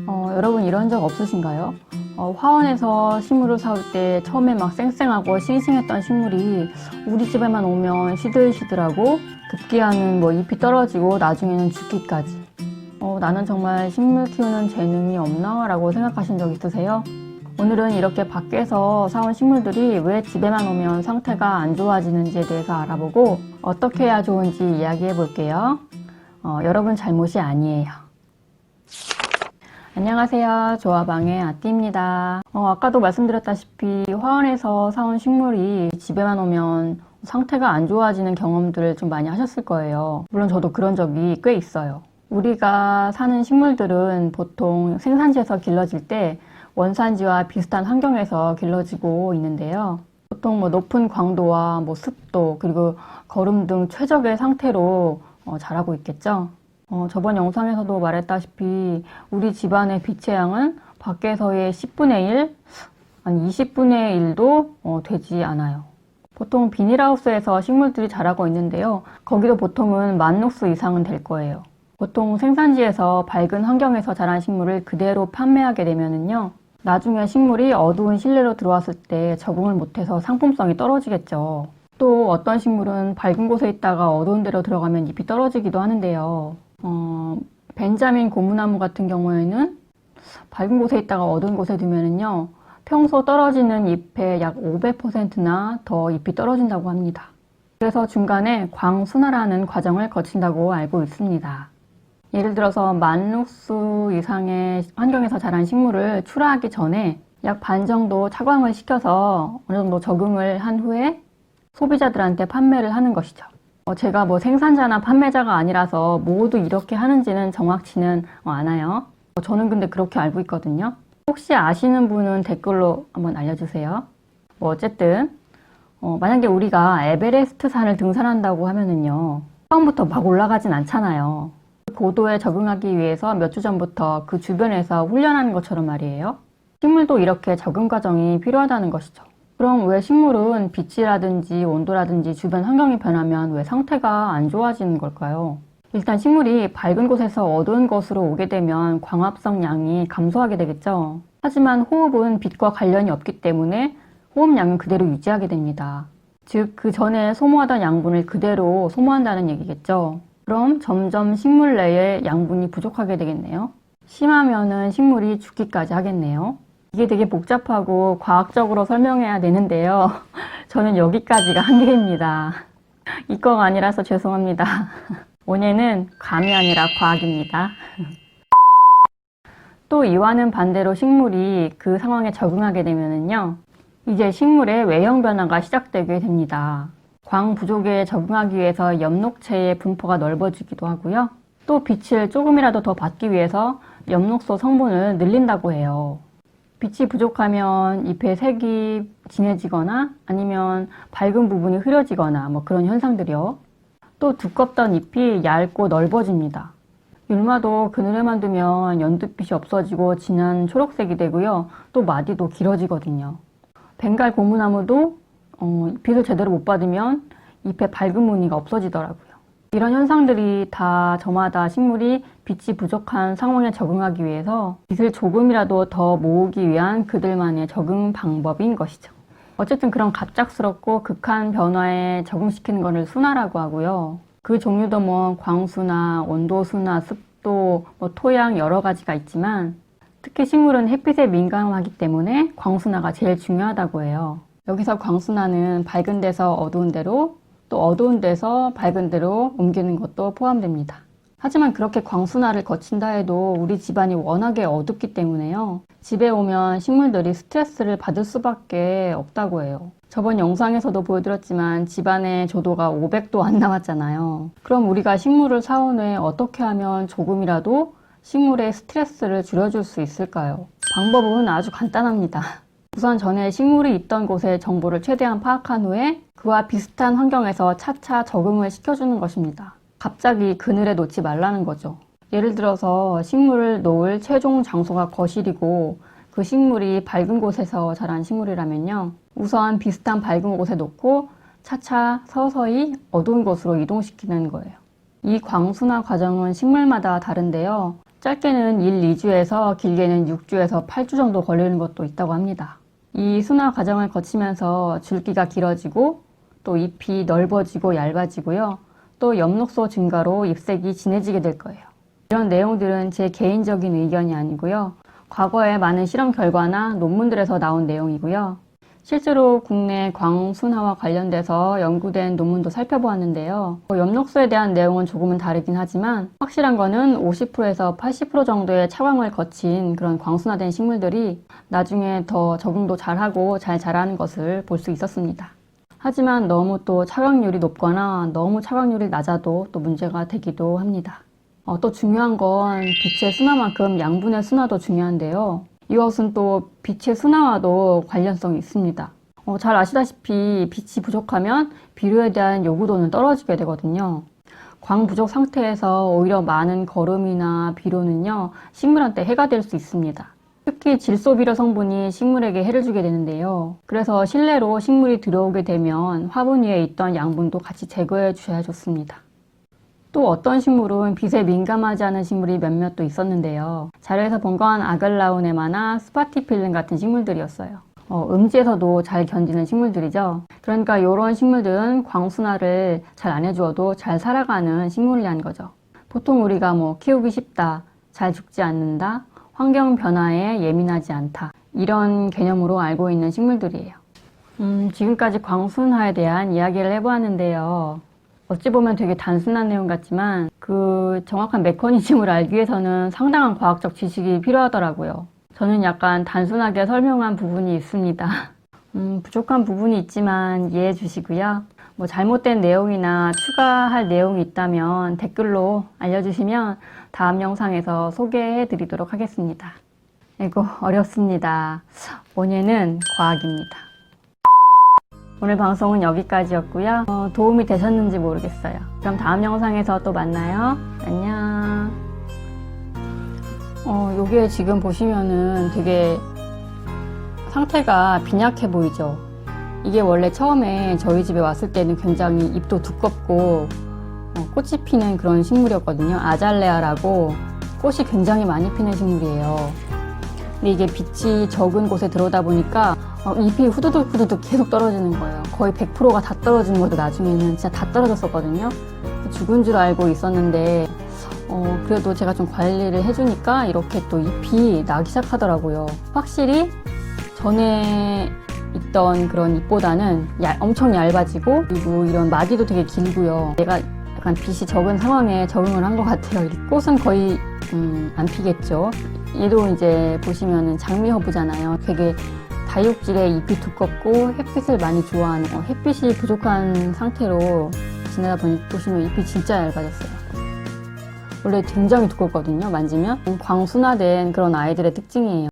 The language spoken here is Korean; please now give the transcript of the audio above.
여러분 이런 적 없으신가요? 화원에서 식물을 사올 때 처음에 막 쌩쌩하고 싱싱했던 식물이 우리 집에만 오면 시들시들하고 급기야는 잎이 떨어지고 나중에는 죽기까지. 나는 정말 식물 키우는 재능이 없나? 라고 생각하신 적 있으세요? 오늘은 이렇게 밖에서 사온 식물들이 왜 집에만 오면 상태가 안 좋아지는지에 대해서 알아보고 어떻게 해야 좋은지 이야기해 볼게요. 여러분 잘못이 아니에요. 안녕하세요. 조화방의 아띠입니다. 아까도 말씀드렸다시피 화원에서 사온 식물이 집에만 오면 상태가 안 좋아지는 경험들을 좀 많이 하셨을 거예요. 물론 저도 그런 적이 꽤 있어요. 우리가 사는 식물들은 보통 생산지에서 길러질 때 원산지와 비슷한 환경에서 길러지고 있는데요. 보통 높은 광도와 습도 그리고 거름 등 최적의 상태로 자라고 있겠죠. 저번 영상에서도 말했다시피 우리 집안의 빛의 양은 밖에서의 10분의 1, 아니 20분의 1도 되지 않아요. 보통 비닐하우스에서 식물들이 자라고 있는데요. 거기도 보통은 10,000루스 이상은 될 거예요. 보통 생산지에서 밝은 환경에서 자란 식물을 그대로 판매하게 되면은요. 나중에 식물이 어두운 실내로 들어왔을 때 적응을 못해서 상품성이 떨어지겠죠. 또 어떤 식물은 밝은 곳에 있다가 어두운 데로 들어가면 잎이 떨어지기도 하는데요. 벤자민 고무나무 같은 경우에는 밝은 곳에 있다가 어두운 곳에 두면은요. 평소 떨어지는 잎의 약 500%나 더 잎이 떨어진다고 합니다. 그래서 중간에 광순화라는 과정을 거친다고 알고 있습니다. 예를 들어서 10,000루스 이상의 환경에서 자란 식물을 출하하기 전에 약 반 정도 차광을 시켜서 어느 정도 적응을 한 후에 소비자들한테 판매를 하는 것이죠. 제가 생산자나 판매자가 아니라서 모두 이렇게 하는지는 정확치는 않아요. 저는 근데 그렇게 알고 있거든요. 혹시 아시는 분은 댓글로 한번 알려주세요. 어쨌든 만약에 우리가 에베레스트 산을 등산한다고 하면은요. 처음부터 막 올라가진 않잖아요. 고도에 적응하기 위해서 몇 주 전부터 그 주변에서 훈련하는 것처럼 말이에요. 식물도 이렇게 적응 과정이 필요하다는 것이죠. 그럼 왜 식물은 빛이라든지 온도라든지 주변 환경이 변하면 왜 상태가 안 좋아지는 걸까요? 일단 식물이 밝은 곳에서 어두운 곳으로 오게 되면 광합성 양이 감소하게 되겠죠. 하지만 호흡은 빛과 관련이 없기 때문에 호흡량은 그대로 유지하게 됩니다. 즉, 그 전에 소모하던 양분을 그대로 소모한다는 얘기겠죠. 그럼 점점 식물 내에 양분이 부족하게 되겠네요. 심하면은 식물이 죽기까지 하겠네요. 이게 되게 복잡하고 과학적으로 설명해야 되는데요. 저는 여기까지가 한계입니다. 이과가 아니라서 죄송합니다. 원예는 감이 아니라 과학입니다. 또 이와는 반대로 식물이 그 상황에 적응하게 되면은요. 이제 식물의 외형 변화가 시작되게 됩니다. 광 부족에 적응하기 위해서 엽록체의 분포가 넓어지기도 하고요. 또 빛을 조금이라도 더 받기 위해서 엽록소 성분을 늘린다고 해요. 빛이 부족하면 잎의 색이 진해지거나 아니면 밝은 부분이 흐려지거나 그런 현상들이요. 또 두껍던 잎이 얇고 넓어집니다. 율마도 그늘에만 두면 연두빛이 없어지고 진한 초록색이 되고요. 또 마디도 길어지거든요. 벵갈 고무나무도 빛을 제대로 못 받으면 잎에 밝은 무늬가 없어지더라고요. 이런 현상들이 다 저마다 식물이 빛이 부족한 상황에 적응하기 위해서 빛을 조금이라도 더 모으기 위한 그들만의 적응 방법인 것이죠. 어쨌든 그런 갑작스럽고 극한 변화에 적응시키는 것을 순화라고 하고요. 그 종류도 광순화, 온도순화, 습도, 토양 여러 가지가 있지만 특히 식물은 햇빛에 민감하기 때문에 광순화가 제일 중요하다고 해요. 여기서 광순화는 밝은 데서 어두운 데로 또 어두운 데서 밝은 데로 옮기는 것도 포함됩니다. 하지만 그렇게 광순화를 거친다 해도 우리 집안이 워낙에 어둡기 때문에요. 집에 오면 식물들이 스트레스를 받을 수밖에 없다고 해요. 저번 영상에서도 보여드렸지만 집안의 조도가 500도 안 나왔잖아요. 그럼 우리가 식물을 사온 후에 어떻게 하면 조금이라도 식물의 스트레스를 줄여줄 수 있을까요? 방법은 아주 간단합니다. 우선 전에 식물이 있던 곳의 정보를 최대한 파악한 후에 그와 비슷한 환경에서 차차 적응을 시켜주는 것입니다. 갑자기 그늘에 놓지 말라는 거죠. 예를 들어서 식물을 놓을 최종 장소가 거실이고 그 식물이 밝은 곳에서 자란 식물이라면요. 우선 비슷한 밝은 곳에 놓고 차차 서서히 어두운 곳으로 이동시키는 거예요. 이 광순화 과정은 식물마다 다른데요. 짧게는 1, 2주에서 길게는 6주에서 8주 정도 걸리는 것도 있다고 합니다. 이 순화 과정을 거치면서 줄기가 길어지고 또 잎이 넓어지고 얇아지고요. 또 엽록소 증가로 잎색이 진해지게 될 거예요. 이런 내용들은 제 개인적인 의견이 아니고요. 과거에 많은 실험 결과나 논문들에서 나온 내용이고요. 실제로 국내 광순화와 관련돼서 연구된 논문도 살펴보았는데요. 엽록소에 대한 내용은 조금은 다르긴 하지만 확실한 거는 50%에서 80% 정도의 차광을 거친 그런 광순화된 식물들이 나중에 더 적응도 잘하고 잘 자라는 것을 볼 수 있었습니다. 하지만 너무 또 차광률이 높거나 너무 차광률이 낮아도 또 문제가 되기도 합니다. 또 중요한 건 빛의 순화만큼 양분의 순화도 중요한데요. 이것은 또 빛의 순화와도 관련성이 있습니다. 잘 아시다시피 빛이 부족하면 비료에 대한 요구도는 떨어지게 되거든요. 광 부족 상태에서 오히려 많은 거름이나 비료는요, 식물한테 해가 될 수 있습니다. 특히 질소비료 성분이 식물에게 해를 주게 되는데요. 그래서 실내로 식물이 들어오게 되면 화분 위에 있던 양분도 같이 제거해 주셔야 좋습니다. 또 어떤 식물은 빛에 민감하지 않은 식물이 몇몇 또 있었는데요. 자료에서 본 건 아글라우네마나 스파티필름 같은 식물들이었어요. 음지에서도 잘 견디는 식물들이죠. 그러니까 이런 식물들은 광순화를 잘 안 해주어도 잘 살아가는 식물이라는 거죠. 보통 우리가 키우기 쉽다, 잘 죽지 않는다, 환경 변화에 예민하지 않다, 이런 개념으로 알고 있는 식물들이에요. 지금까지 광순화에 대한 이야기를 해보았는데요. 어찌 보면 되게 단순한 내용 같지만 그 정확한 메커니즘을 알기 위해서는 상당한 과학적 지식이 필요하더라고요. 저는 약간 단순하게 설명한 부분이 있습니다. 부족한 부분이 있지만 이해해 주시고요. 잘못된 내용이나 추가할 내용이 있다면 댓글로 알려주시면 다음 영상에서 소개해 드리도록 하겠습니다. 이거 어렵습니다. 원예는 과학입니다. 오늘 방송은 여기까지였고요. 도움이 되셨는지 모르겠어요. 그럼 다음 영상에서 또 만나요. 안녕. 요게 지금 보시면은 되게 상태가 빈약해 보이죠? 이게 원래 처음에 저희 집에 왔을 때는 굉장히 잎도 두껍고 꽃이 피는 그런 식물이었거든요. 아잘레아라고 꽃이 굉장히 많이 피는 식물이에요. 근데 이게 빛이 적은 곳에 들어오다 보니까 잎이 후두둑 후두둑 계속 떨어지는 거예요. 거의 100%가 다 떨어지는 것도 나중에는 진짜 다 떨어졌었거든요. 죽은 줄 알고 있었는데 그래도 제가 좀 관리를 해주니까 이렇게 또 잎이 나기 시작하더라고요. 확실히 전에 있던 그런 잎보다는 엄청 얇아지고, 그리고 이런 마디도 되게 길고요. 얘가 약간 빛이 적은 상황에 적응을 한 것 같아요. 이 꽃은 거의 안 피겠죠. 얘도 이제 보시면은 장미허브잖아요. 되게 다육질에 잎이 두껍고 햇빛을 많이 좋아하는, 햇빛이 부족한 상태로 지내다 보시면 잎이 진짜 얇아졌어요. 원래 굉장히 두껍거든요. 만지면 광순화된 그런 아이들의 특징이에요.